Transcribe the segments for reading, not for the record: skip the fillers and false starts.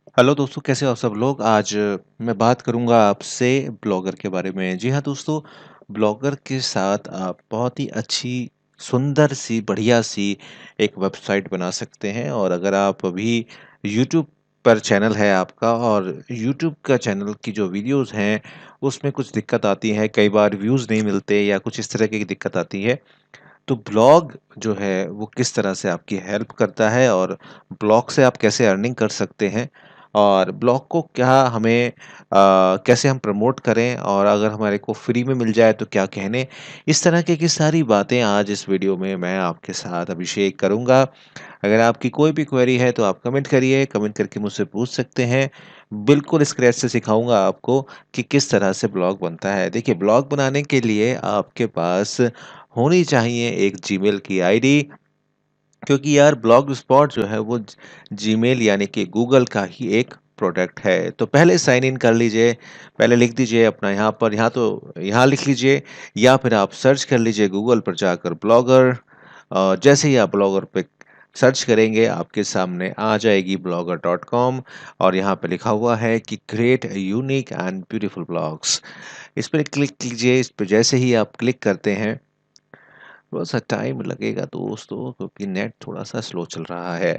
Hello दोस्तों, कैसे हो आप सब लोग। आज मैं बात करूंगा आपसे ब्लॉगर के बारे में। जी हाँ दोस्तों, ब्लॉगर के साथ आप बहुत ही अच्छी, सुंदर सी, बढ़िया सी एक वेबसाइट बना सकते हैं। और अगर आप अभी यूट्यूब पर चैनल है आपका और यूट्यूब का चैनल की जो वीडियोस हैं उसमें कुछ दिक्कत आती है, कई बार व्यूज़ नहीं मिलते या कुछ इस तरह की दिक्कत आती है, तो ब्लॉग जो है वो किस तरह से आपकी हेल्प करता है और ब्लॉग से आप कैसे अर्निंग कर सकते हैं और ब्लॉग को क्या हमें कैसे हम प्रमोट करें और अगर हमारे को फ्री में मिल जाए तो क्या कहने, इस तरह की सारी बातें आज इस वीडियो में मैं आपके साथ अभिषेक करूंगा। अगर आपकी कोई भी क्वेरी है तो आप कमेंट करिए, कमेंट करके मुझसे पूछ सकते हैं। बिल्कुल स्क्रैच से सिखाऊंगा आपको कि किस तरह से ब्लॉग बनता है। देखिए, ब्लॉग बनाने के लिए आपके पास होनी चाहिए एक जीमेल की आईडी, क्योंकि यार ब्लॉग स्पॉट जो है वो जीमेल यानी कि गूगल का ही एक प्रोडक्ट है। तो पहले साइन इन कर लीजिए, पहले लिख दीजिए अपना यहाँ पर, यहाँ तो यहाँ लिख लीजिए या फिर आप सर्च कर लीजिए गूगल पर जाकर ब्लॉगर। जैसे ही आप ब्लॉगर पे सर्च करेंगे आपके सामने आ जाएगी blogger.com और यहाँ पे लिखा हुआ है कि create unique and beautiful blogs. इस पर क्लिक कीजिए। इस पर जैसे ही आप क्लिक करते हैं, थोड़ा सा टाइम लगेगा दोस्तों क्योंकि नेट थोड़ा सा स्लो चल रहा है।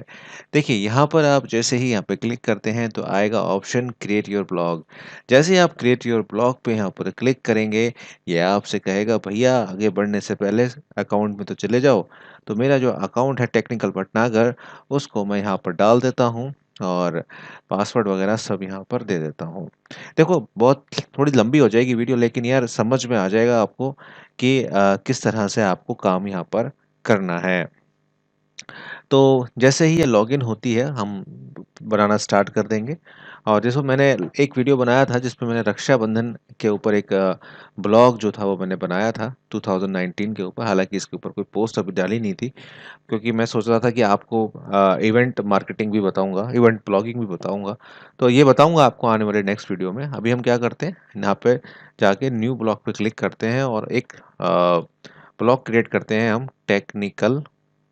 देखिए, यहाँ पर आप जैसे ही यहाँ पे क्लिक करते हैं तो आएगा ऑप्शन क्रिएट योर ब्लॉग। जैसे ही आप क्रिएट योर ब्लॉग पे यहाँ पर क्लिक करेंगे, ये आपसे कहेगा भैया आगे बढ़ने से पहले अकाउंट में तो चले जाओ। तो मेरा जो अकाउंट है टेक्निकल भटनागर, उसको मैं यहाँ पर डाल देता हूँ और पासवर्ड वगैरह सब यहाँ पर दे देता हूँ। देखो, बहुत थोड़ी लंबी हो जाएगी वीडियो, लेकिन यार समझ में आ जाएगा आपको कि किस तरह से आपको काम यहाँ पर करना है। तो जैसे ही ये लॉगिन होती है हम बनाना स्टार्ट कर देंगे। और जैसे मैंने एक वीडियो बनाया था जिसमें मैंने रक्षाबंधन के ऊपर एक ब्लॉग जो था वो मैंने बनाया था 2019 के ऊपर। हालांकि इसके ऊपर कोई पोस्ट अभी डाली नहीं थी, क्योंकि मैं सोच रहा था कि आपको इवेंट मार्केटिंग भी बताऊंगा, इवेंट ब्लॉगिंग भी बताऊंगा। तो ये बताऊंगा आपको आने वाले नेक्स्ट वीडियो में। अभी हम क्या करते हैं, यहाँ पे जाके न्यू ब्लॉग पे क्लिक करते हैं और एक ब्लॉग क्रिएट करते हैं हम, टेक्निकल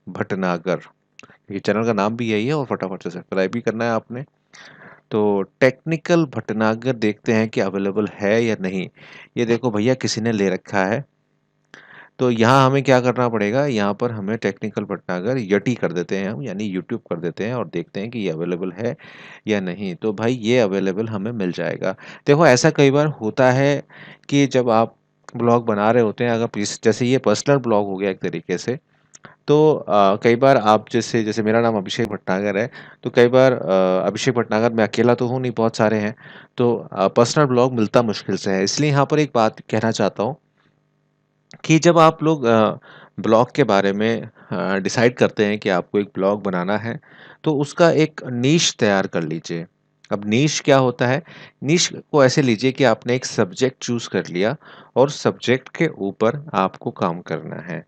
भटनागर। ये चैनल का नाम भी यही है और फटाफट से सब्सक्राइब भी करना है आपने। तो टेक्निकल भटनागर देखते हैं कि अवेलेबल है या नहीं। ये देखो भैया, किसी ने ले रखा है। तो यहाँ हमें क्या करना पड़ेगा, यहाँ पर हमें टेक्निकल भटनागर यटी कर देते हैं हम, यानी यूट्यूब कर देते हैं और देखते हैं कि ये अवेलेबल है या नहीं। तो भाई ये अवेलेबल हमें मिल जाएगा। देखो, ऐसा कई बार होता है कि जब आप ब्लॉग बना रहे होते हैं, अगर जैसे ये पर्सनल ब्लॉग हो गया एक तरीके से, तो कई बार आप जैसे जैसे मेरा नाम अभिषेक भटनागर है, तो कई बार अभिषेक भटनागर मैं अकेला तो हूँ नहीं, बहुत सारे हैं। तो पर्सनल ब्लॉग मिलता मुश्किल से है। इसलिए यहाँ पर एक बात कहना चाहता हूँ कि जब आप लोग ब्लॉग के बारे में डिसाइड करते हैं कि आपको एक ब्लॉग बनाना है, तो उसका एक नीश तैयार कर लीजिए। अब नीश क्या होता है, नीश को ऐसे लीजिए कि आपने एक सब्जेक्ट चूज कर लिया और सब्जेक्ट के ऊपर आपको काम करना है।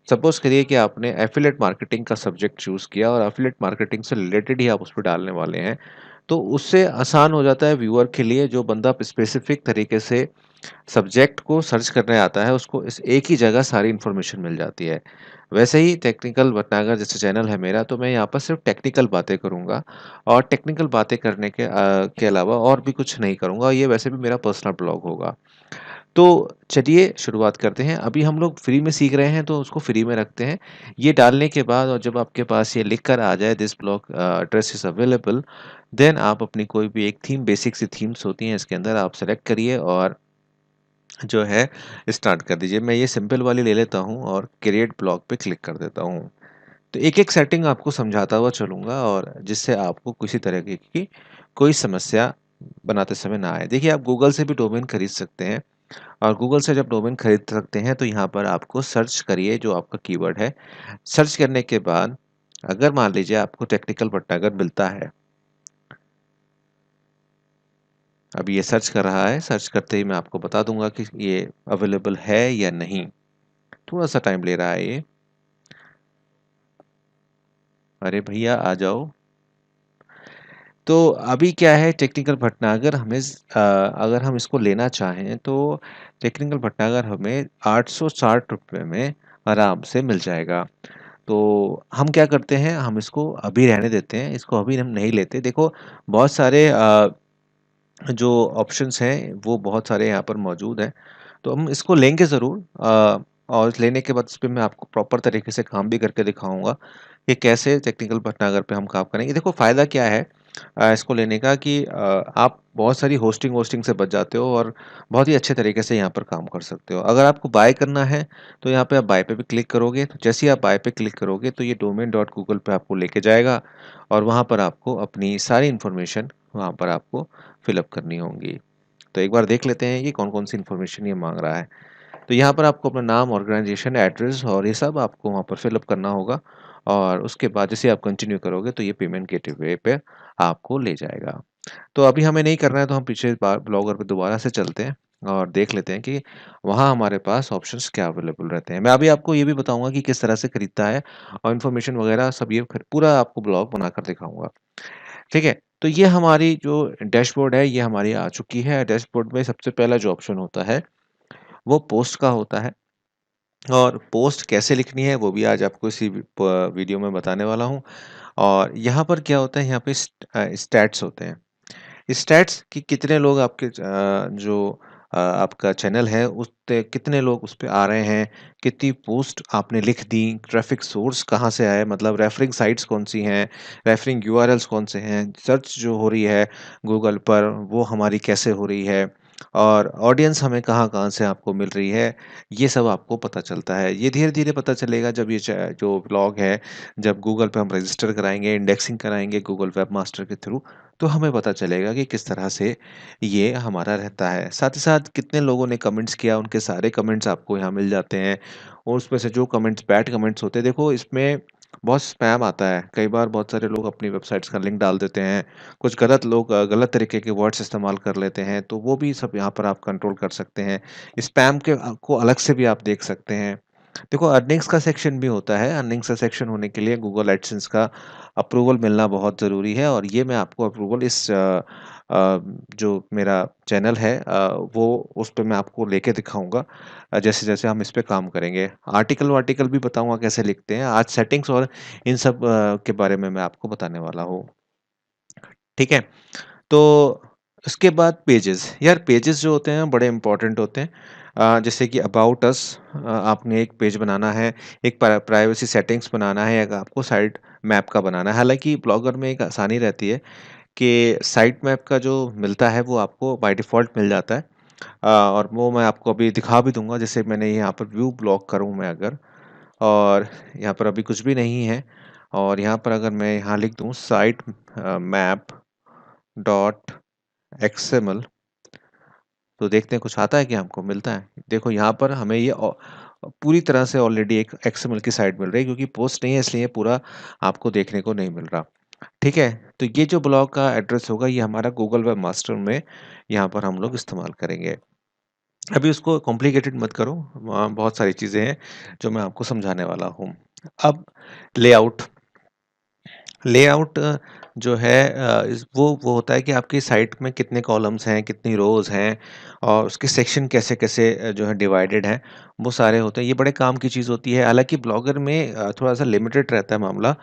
सपोज करिए कि आपने एफिलेट मार्केटिंग का सब्जेक्ट चूज किया और एफिलेट मार्केटिंग से रिलेटेड ही आप उस पर डालने वाले हैं। तो उससे आसान हो जाता है व्यूअर के लिए, जो बंदा स्पेसिफिक तरीके से सब्जेक्ट को सर्च करने आता है उसको इस एक ही जगह सारी इन्फॉर्मेशन मिल जाती है। वैसे ही टेक्निकल भटनागर जैसे चैनल है मेरा, तो मैं यहाँ पर सिर्फ टेक्निकल बातें करूँगा और टेक्निकल बातें करने के अलावा और भी कुछ नहीं करूँगा। ये वैसे भी मेरा पर्सनल ब्लॉग होगा। तो चलिए शुरुआत करते हैं। अभी हम लोग फ्री में सीख रहे हैं तो उसको फ्री में रखते हैं। ये डालने के बाद और जब आपके पास ये लिख कर आ जाए this blog address is available, then आप अपनी कोई भी एक थीम, बेसिक सी थीम्स होती हैं इसके अंदर, आप सेलेक्ट करिए और जो है स्टार्ट कर दीजिए। मैं ये सिंपल वाली ले लेता हूँ और क्रिएट ब्लॉग पे क्लिक कर देता हूँ। तो एक एक सेटिंग आपको समझाता हुआ चलूँगा और जिससे आपको किसी तरह की कोई समस्या बनाते समय ना आए। देखिए, आप गूगल से भी डोमेन खरीद सकते हैं और गूगल से जब डोमेन खरीद सकते हैं तो यहाँ पर आपको सर्च करिए जो आपका कीवर्ड है। सर्च करने के बाद अगर मान लीजिए आपको टेक्निकल भटनागर मिलता है, अभी ये सर्च कर रहा है, सर्च करते ही मैं आपको बता दूंगा कि ये अवेलेबल है या नहीं। थोड़ा सा टाइम ले रहा है ये। अरे भैया आ जाओ। तो अभी क्या है, टेक्निकल भटनागर हमें अगर हम इसको लेना चाहें तो टेक्निकल भटनागर हमें 860 रुपये में आराम से मिल जाएगा। तो हम क्या करते हैं, हम इसको अभी रहने देते हैं, इसको अभी हम नहीं लेते। देखो बहुत सारे जो ऑप्शंस हैं वो बहुत सारे यहाँ पर मौजूद हैं, तो हम इसको लेंगे ज़रूर। और इस लेने के बाद इस पे मैं आपको प्रॉपर तरीके से काम भी करके दिखाऊँगा कि कैसे टेक्निकल भटनागर पे हम काम करेंगे। देखो फ़ायदा क्या है इसको लेने का कि आप बहुत सारी होस्टिंग वोस्टिंग से बच जाते हो और बहुत ही अच्छे तरीके से यहाँ पर काम कर सकते हो। अगर आपको बाय करना है तो यहाँ पे आप बाय पे भी क्लिक करोगे, तो जैसे ही आप बाय पे क्लिक करोगे तो ये डोमेन डॉट गूगल पे आपको लेके जाएगा और वहाँ पर आपको अपनी सारी इन्फॉर्मेशन वहाँ पर आपको फिलअप करनी होंगी। तो एक बार देख लेते हैं ये कौन-कौन सी इन्फॉर्मेशन ये माँग रहा है। तो यहाँ पर आपको अपना नाम, ऑर्गेनाइज़ेशन, एड्रेस और ये सब आपको वहाँ पर फिलअप करना होगा और उसके बाद जैसे आप कंटिन्यू करोगे तो ये पेमेंट गेटवे पे आपको ले जाएगा। तो अभी हमें नहीं करना है तो हम पीछे बार ब्लॉगर पे दोबारा से चलते हैं और देख लेते हैं कि वहाँ हमारे पास ऑप्शंस क्या अवेलेबल रहते हैं। मैं अभी आपको ये भी बताऊँगा कि किस तरह से खरीदता है और इन्फॉर्मेशन वगैरह सब ये ख पूरा आपको ब्लॉग बनाकर दिखाऊँगा। ठीक है? तो ये हमारी जो डैशबोर्ड है ये हमारी आ चुकी है। डैशबोर्ड में सबसे पहला जो ऑप्शन होता है वो पोस्ट का होता है और पोस्ट कैसे लिखनी है वो भी आज आपको इसी वीडियो में बताने वाला हूँ। और यहाँ पर क्या होता है, यहाँ पे स्टैट्स होते हैं। स्टैट्स कि कितने लोग आपके जो आपका चैनल है उस पे कितने लोग उस पे आ रहे हैं, कितनी पोस्ट आपने लिख दी, ट्रैफिक सोर्स कहाँ से आया, मतलब रेफरिंग साइट्स कौन-सी हैं, रेफरिंग यूआरएल्स कौन से हैं, सर्च जो हो रही है गूगल पर वो हमारी कैसे हो रही है और ऑडियंस हमें कहाँ-कहाँ से आपको मिल रही है, ये सब आपको पता चलता है। ये धीरे-धीरे पता चलेगा जब ये जो ब्लॉग है, जब गूगल पे हम रजिस्टर कराएँगे, इंडेक्सिंग कराएँगे गूगल वेब मास्टर के थ्रू, तो हमें पता चलेगा कि किस तरह से ये हमारा रहता है। साथ ही साथ कितने लोगों ने कमेंट्स किया, उनके सारे कमेंट्स आपको यहाँ मिल जाते हैं और उसमें से जो कमेंट्स बैड कमेंट्स होते हैं, देखो इसमें बहुत स्पैम आता है। कई बार बहुत सारे लोग अपनी वेबसाइट्स का लिंक डाल देते हैं। कुछ गलत लोग गलत तरीके के वर्ड्स इस्तेमाल कर लेते हैं, तो वो भी सब यहाँ पर आप कंट्रोल कर सकते हैं। स्पैम के को अलग से भी आप देख सकते हैं। देखो अर्निंग्स का सेक्शन भी होता है। अर्निंग्स का सेक्शन होने के लिए गूगल एडसेंस का अप्रूवल मिलना बहुत ज़रूरी है और ये मैं आपको अप्रूवल इस जो मेरा चैनल है वो उस पे मैं आपको लेके दिखाऊँगा जैसे-जैसे हम इस पे काम करेंगे। आर्टिकल-वार्टिकल भी बताऊँगा कैसे लिखते हैं। आज सेटिंग्स और इन सब के बारे में मैं आपको बताने वाला हूँ। ठीक है? तो उसके बाद पेजेज़, यार पेजेज़ जो होते हैं बड़े इम्पोर्टेंट होते हैं। जैसे कि अबाउट अस आपने एक पेज बनाना है, एक प्राइवेसी सेटिंग्स बनाना है, एक आपको साइट मैप का बनाना है। हालाँकि ब्लॉगर में एक आसानी रहती है कि साइट मैप का जो मिलता है वो आपको बाय डिफ़ॉल्ट मिल जाता है। और वो मैं आपको अभी दिखा भी दूँगा, जैसे मैंने यहाँ पर व्यू ब्लॉक करूँ मैं अगर और यहाँ पर अभी कुछ भी नहीं है और यहाँ पर अगर मैं यहाँ लिख दूँ साइट मैप डॉट एक्सएमएल, तो देखते हैं कुछ आता है क्या हमको मिलता है। देखो यहाँ पर हमें ये पूरी तरह से ऑलरेडी एक एक्सएमएल की साइट मिल रही है क्योंकि पोस्ट नहीं है इसलिए पूरा आपको देखने को नहीं मिल रहा। ठीक है? तो ये जो ब्लॉग का एड्रेस होगा ये हमारा गूगल वेब मास्टर में यहाँ पर हम लोग इस्तेमाल करेंगे। अभी उसको कॉम्प्लिकेटेड मत करो, वहाँ बहुत सारी चीज़ें हैं जो मैं आपको समझाने वाला हूँ। अब लेआउट लेआउट जो है वो होता है कि आपकी साइट में कितने कॉलम्स हैं, कितनी रोज़ हैं और उसके सेक्शन कैसे-कैसे जो है डिवाइडेड हैं, वो सारे होते हैं। ये बड़े काम की चीज़ होती है। हालाँकि ब्लॉगर में थोड़ा-सा लिमिटेड रहता है मामला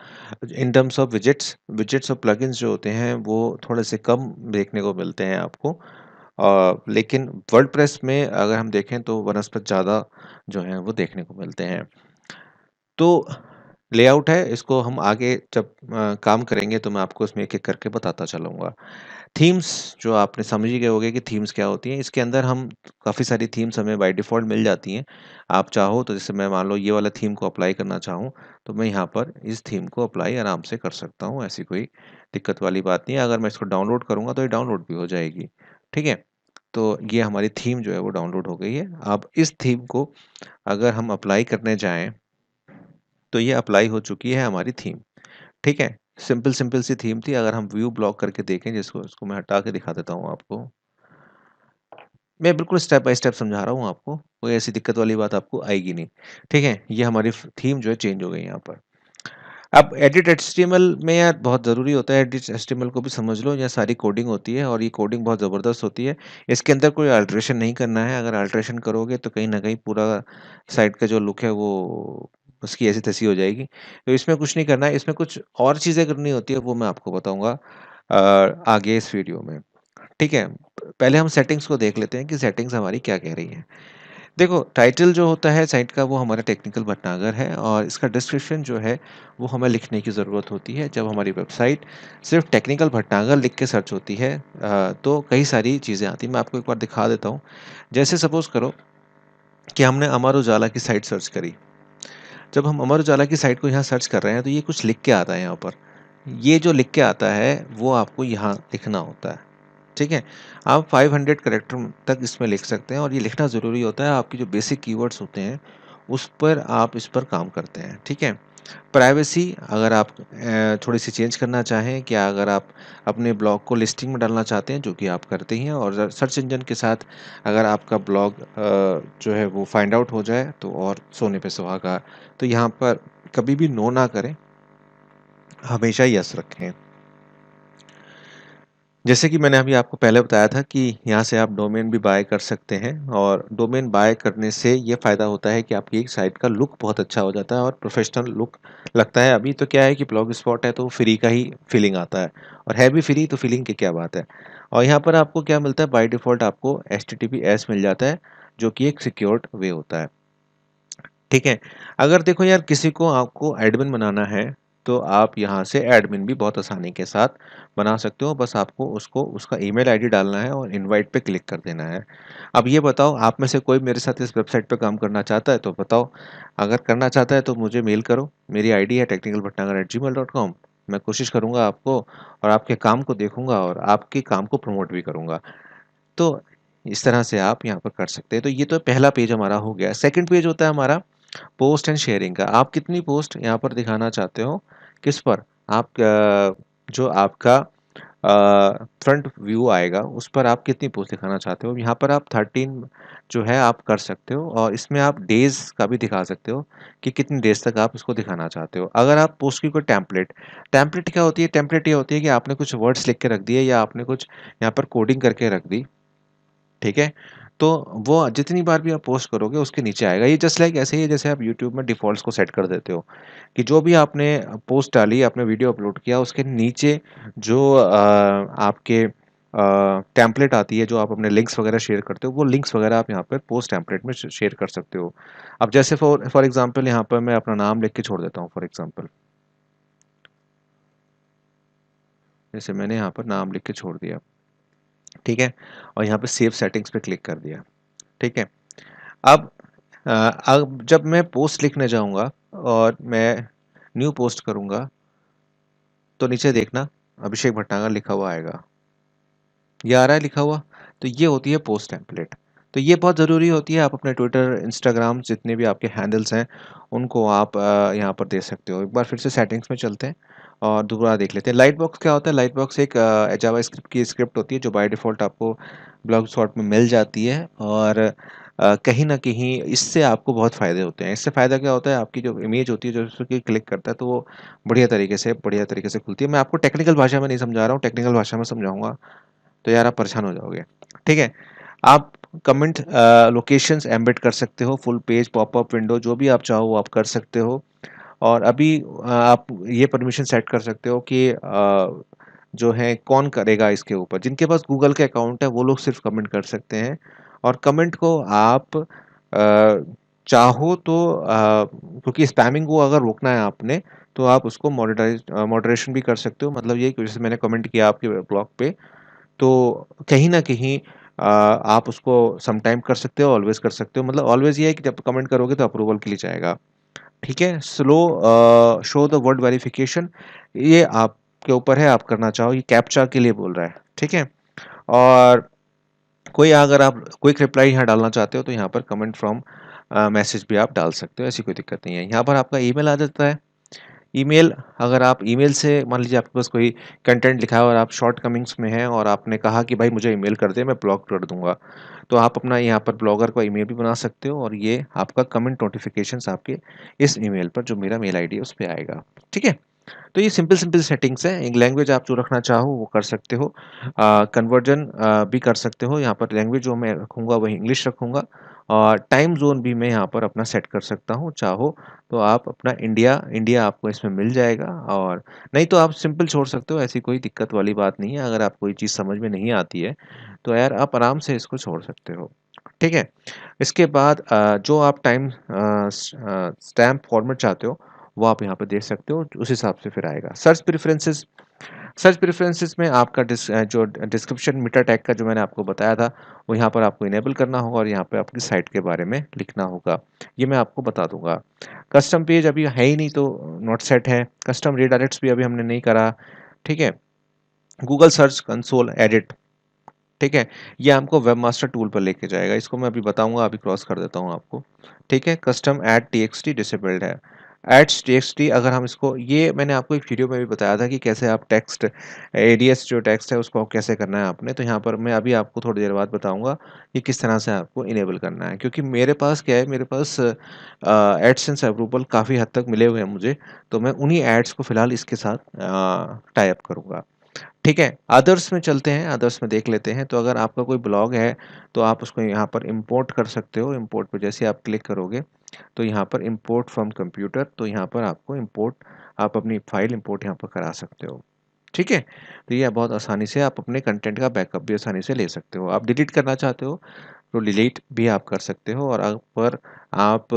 in terms of widgets widgets और प्लगइन्स जो होते हैं, वो थोड़े-से कम देखने को मिलते हैं आपको। लेकिन वर्डप्रेस में अगर हम देखें तो वनस्पत ज़्यादा जो हैं, वो देखने को मिलते हैं। तो लेआउट है, इसको हम आगे जब काम करेंगे तो मैं आपको इसमें एक-एक करके बताता चलूँगा। थीम्स जो आपने समझ ही गए होंगे कि थीम्स क्या होती हैं। इसके अंदर हम काफ़ी सारी थीम्स हमें बाय डिफ़ॉल्ट मिल जाती हैं। आप चाहो तो जैसे मैं मान लो ये वाला थीम को अप्लाई करना चाहूँ, तो मैं यहाँ पर इस थीम को अप्लाई आराम से कर सकता हूँ, ऐसी कोई दिक्कत वाली बात नहीं है। अगर मैं इसको डाउनलोड करूँगा तो ये डाउनलोड भी हो जाएगी। ठीक है? तो ये हमारी थीम जो है वो डाउनलोड हो गई है। अब इस थीम को अगर हम अप्लाई करने जाएँ तो ये अप्लाई हो चुकी है हमारी थीम, ठीक है? सिंपल-सिंपल सी थीम थी, अगर हम व्यू ब्लॉक करके देखें जिसको इसको मैं हटा के दिखा देता हूँ आपको। मैं बिल्कुल स्टेप बाय स्टेप समझा रहा हूँ आपको, कोई ऐसी दिक्कत वाली बात आपको आएगी नहीं, ठीक है? ये हमारी थीम जो है चेंज हो गई यहाँ पर। अब एडिट एचटीएमएल में यार बहुत ज़रूरी होता है, एडिट एचटीएमएल को भी समझ लो, यहाँ सारी कोडिंग होती है और ये कोडिंग बहुत ज़बरदस्त होती है। इसके अंदर कोई अल्टरेशन नहीं करना है, अगर अल्टरेशन करोगे तो कहीं न कहीं पूरा साइट का जो लुक है वो उसकी ऐसी-तैसी हो जाएगी। तो इसमें कुछ नहीं करना है, इसमें कुछ और चीज़ें करनी होती है, वो मैं आपको बताऊँगा आगे इस वीडियो में। ठीक है? पहले हम सेटिंग्स को देख लेते हैं कि सेटिंग्स हमारी क्या कह रही हैं। देखो, टाइटल जो होता है साइट का वो हमारा टेक्निकल भटनागर है और इसका डिस्क्रिप्शन जो है वो हमें लिखने की ज़रूरत होती है। जब हमारी वेबसाइट सिर्फ़ टेक्निकल भटनागर लिख के सर्च होती है तो कई सारी चीज़ें आती हैं। मैं आपको एक बार दिखा देता हूँ। जैसे सपोज़ करो कि हमने अमर उजाला की साइट सर्च करी। जब हम अमर उजाला की साइट को यहाँ सर्च कर रहे हैं तो ये कुछ लिख के आता है यहाँ पर। ये जो लिख के आता है वो आपको यहाँ लिखना होता है। ठीक है? आप 500 कैरेक्टर तक इसमें लिख सकते हैं और ये लिखना ज़रूरी होता है, आपकी जो बेसिक कीवर्ड्स होते हैं, उस पर आप इस पर काम करते हैं, ठीक है? प्राइवेसी अगर आप थोड़ी-सी चेंज करना चाहें, क्या अगर आप अपने ब्लॉग को लिस्टिंग में डालना चाहते हैं, जो कि आप करते ही हैं और सर्च इंजन के साथ अगर आपका ब्लॉग जो है वो फाइंड आउट हो जाए, तो और सोने पे सुहागा। तो यहाँ पर कभी भी नो ना करें, हमेशा यस रखें। जैसे कि मैंने अभी आपको पहले बताया था कि यहाँ से आप डोमेन भी बाय कर सकते हैं और डोमेन बाय करने से ये फ़ायदा होता है कि आपकी एक साइट का लुक बहुत अच्छा हो जाता है और प्रोफेशनल लुक लगता है। अभी तो क्या है कि ब्लॉग स्पॉट है तो फ्री का ही फीलिंग आता है और है भी फ्री तो फीलिंग की क्या बात है। और यहाँ पर आपको क्या मिलता है, बाय डिफ़ॉल्ट आपको एचटीटीपीएस मिल जाता है जो कि एक सिक्योर्ड वे होता है। ठीक है? अगर देखो यार किसी को आपको एडमिन बनाना है, तो आप यहाँ से एडमिन भी बहुत आसानी के साथ बना सकते हो। बस आपको उसको उसका ईमेल आईडी डालना है और इनवाइट पे क्लिक कर देना है। अब ये बताओ आप में से कोई मेरे साथ इस वेबसाइट पे काम करना चाहता है तो बताओ? अगर करना चाहता है तो मुझे मेल करो। मेरी आईडी है technicalbhatnagar@gmail.com। मैं कोशिश करूँगा आपको और आपके काम को देखूँगा और आपके काम को प्रमोट भी करूँगा। तो इस तरह से आप यहाँ पर कर सकते हैं। तो ये तो पहला पेज हमारा हो गया। सेकंड पेज होता है हमारा पोस्ट एंड शेयरिंग का। आप कितनी पोस्ट यहाँ पर दिखाना चाहते हो, किस पर? आप जो आपका फ्रंट व्यू आएगा, उस पर आप कितनी पोस्ट दिखाना चाहते हो? यहाँ पर आप 13 जो है आप कर सकते हो और इसमें आप डेज़ का भी दिखा सकते हो कि कितनी डेज़ तक आप इसको दिखाना चाहते हो। अगर आप पोस्ट की कोई टेम्पलेट क्या होती है? टेम्पलेट ये होती है कि आपने कुछ वर्ड्स लिख के रख दिए या आपने कुछ यहाँ पर कोडिंग करके रख दी। ठीक है? तो वो जितनी बार भी आप पोस्ट करोगे उसके नीचे आएगा। ये जस्ट लाइक ऐसे ही है जैसे आप यूट्यूब में डिफ़ॉल्ट्स को सेट कर देते हो, कि जो भी आपने पोस्ट डाली, आपने वीडियो अपलोड किया उसके नीचे जो आपके टेम्पलेट आती है, जो आप अपने लिंक्स वगैरह शेयर करते हो, वो लिंक्स वगैरह आप यहाँ पर पोस्ट टेम्पलेट में शेयर कर सकते हो। अब जैसे फॉर एग्ज़ाम्पल यहाँ पर मैं अपना नाम लिख के छोड़ देता हूँ फॉर एग्ज़ाम्पल। जैसे मैंने यहाँ पर नाम लिख के छोड़ दिया, ठीक है? और यहाँ पे सेव सेटिंग्स पे क्लिक कर दिया, ठीक है? अब अब जब मैं पोस्ट लिखने जाऊँगा और मैं न्यू पोस्ट करूँगा, तो नीचे देखना अभिषेक भटनागर लिखा हुआ आएगा। ये आ रहा है लिखा हुआ? तो ये होती है पोस्ट टेम्पलेट। तो ये बहुत ज़रूरी होती है, आप अपने ट्विटर, इंस्टाग्राम जितने भी आपके हैंडल्स हैं, उनको आप यहाँ पर दे सकते हो। एक बार फिर से सेटिंग्स में चलते हैं और दोबारा देख लेते हैं। लाइट बॉक्स क्या होता है? लाइट बॉक्स एक जावास्क्रिप्ट की स्क्रिप्ट होती है जो बाय डिफ़ॉल्ट आपको ब्लॉगस्पॉट में मिल जाती है और कहीं न कहीं इससे आपको बहुत फ़ायदे होते हैं। इससे फ़ायदा क्या होता है, आपकी जो इमेज होती है, जो उसको क्लिक करता है, तो वो बढ़िया तरीके से खुलती है। मैं आपको टेक्निकल भाषा में नहीं समझा रहा हूँ, टेक्निकल भाषा में समझाऊँगा तो यार आप परेशान हो जाओगे। ठीक है? आप कमेंट लोकेशंस एम्बेड कर सकते हो, फुल पेज, पॉपअप विंडो जो भी आप चाहो वो आप कर सकते हो। और अभी आप ये परमिशन सेट कर सकते हो कि जो है कौन करेगा इसके ऊपर। जिनके पास गूगल का अकाउंट है वो लोग सिर्फ़ कमेंट कर सकते हैं और कमेंट को आप चाहो तो क्योंकि स्पैमिंग को अगर रोकना है आपने तो आप उसको मॉडरेशन भी कर सकते हो। मतलब ये कि जैसे मैंने कमेंट किया आपके ब्लॉग पे, तो कहीं न कहीं आप उसको सम टाइम कर सकते हो, ऑलवेज़ कर सकते हो। मतलब ऑलवेज़ ये है कि जब कमेंट करोगे तो अप्रूवल के लिए जाएगा। ठीक है? शो द वर्ड वेरिफिकेशन, ये आपके ऊपर है, आप करना चाहो। ये कैप्चा के लिए बोल रहा है। ठीक है? और कोई अगर आप क्विक रिप्लाई यहाँ डालना चाहते हो तो यहाँ पर कमेंट फ्रॉम मैसेज भी आप डाल सकते हो, ऐसी कोई दिक्कत नहीं है। यहाँ पर आपका ईमेल आ जाता है। ईमेल, अगर आप ईमेल से मान लीजिए आपके पास कोई कंटेंट लिखा है और आप शॉर्टकमिंग्स में हैं और आपने कहा कि भाई मुझे ईमेल कर दे, मैं ब्लॉक कर दूँगा। तो आप अपना यहाँ पर ब्लॉगर का ईमेल भी बना सकते हो और ये आपका कमेंट नोटिफ़िकेशंस आपके इस ईमेल पर, जो मेरा मेल आईडी है उस पे आएगा। ठीक है? तो ये सिंपल सेटिंग्स हैं। एक लैंग्वेज आप जो रखना चाहो वो कर सकते हो। कन्वर्जन भी कर सकते हो। यहाँ पर लैंग्वेज जो मैं रखूँगा वही इंग्लिश रखूँगा और टाइम ज़ोन भी मैं यहाँ पर अपना सेट कर सकता हूँ, चाहो तो आप अपना इंडिया इंडिया आपको इसमें मिल जाएगा, और नहीं तो आप सिंपल छोड़ सकते हो, ऐसी कोई दिक्कत वाली बात नहीं है। अगर आपको कोई चीज़ समझ में नहीं आती है, तो यार आप आराम से इसको छोड़ सकते हो, ठीक है? इसके बाद जो आप टाइम स्टैम्प फॉर्मेट चाहते हो, वो आप यहाँ पे दे सकते हो, उस हिसाब से फिर आएगा। सर्च प्रेफरेंसेस में आपका जो डिस्क्रिप्शन मीटर टैग का जो मैंने आपको बताया था, वो यहाँ पर आपको इनेबल करना होगा और यहाँ पे अपनी साइट के बारे में लिखना होगा। ये मैं आपको बता दूंगा। कस्टम पेज अभी है ही नहीं, तो नॉट सेट है। कस्टम रीडायरेक्ट्स भी अभी हमने नहीं करा, ठीक है। गूगल सर्च कंसोल एडिट, ठीक है, ये हमको वेब मास्टर टूल पर लेके जाएगा। इसको मैं अभी बताऊंगा, अभी क्रॉस कर देता हूँ आपको, ठीक है। कस्टम एड टीएक्सटी डिसेबल्ड है। एड्स टीएक्सटी अगर हम इसको, ये मैंने आपको एक वीडियो में भी बताया था कि कैसे आप टेक्स्ट एडीएस जो टेक्स्ट है उसको कैसे करना है आपने, तो यहाँ पर मैं अभी आपको थोड़ी देर बाद बताऊंगा कि किस तरह से आपको इनेबल करना है। क्योंकि मेरे पास क्या है, मेरे पास एडसेंस अप्रूवल काफ़ी हद तक मिले हुए हैं मुझे, तो मैं उन्हीं एड्स को फिलहाल इसके साथ टाई अप करूँगा, ठीक है। अदर्स में चलते हैं, अदर्स में देख लेते हैं। तो अगर आपका कोई ब्लॉग है, तो आप उसको यहाँ पर इंपोर्ट कर सकते हो। इंपोर्ट पे जैसे आप क्लिक करोगे, तो यहाँ पर इंपोर्ट फ्रॉम कंप्यूटर, तो यहाँ पर आपको इंपोर्ट, आप अपनी फाइल इंपोर्ट यहाँ पर करा सकते हो, ठीक है। तो ये बहुत आसानी से आप अपने कंटेंट का बैकअप भी आसानी से ले सकते हो। आप डिलीट करना चाहते हो, तो डिलीट भी आप कर सकते हो। और अगर आप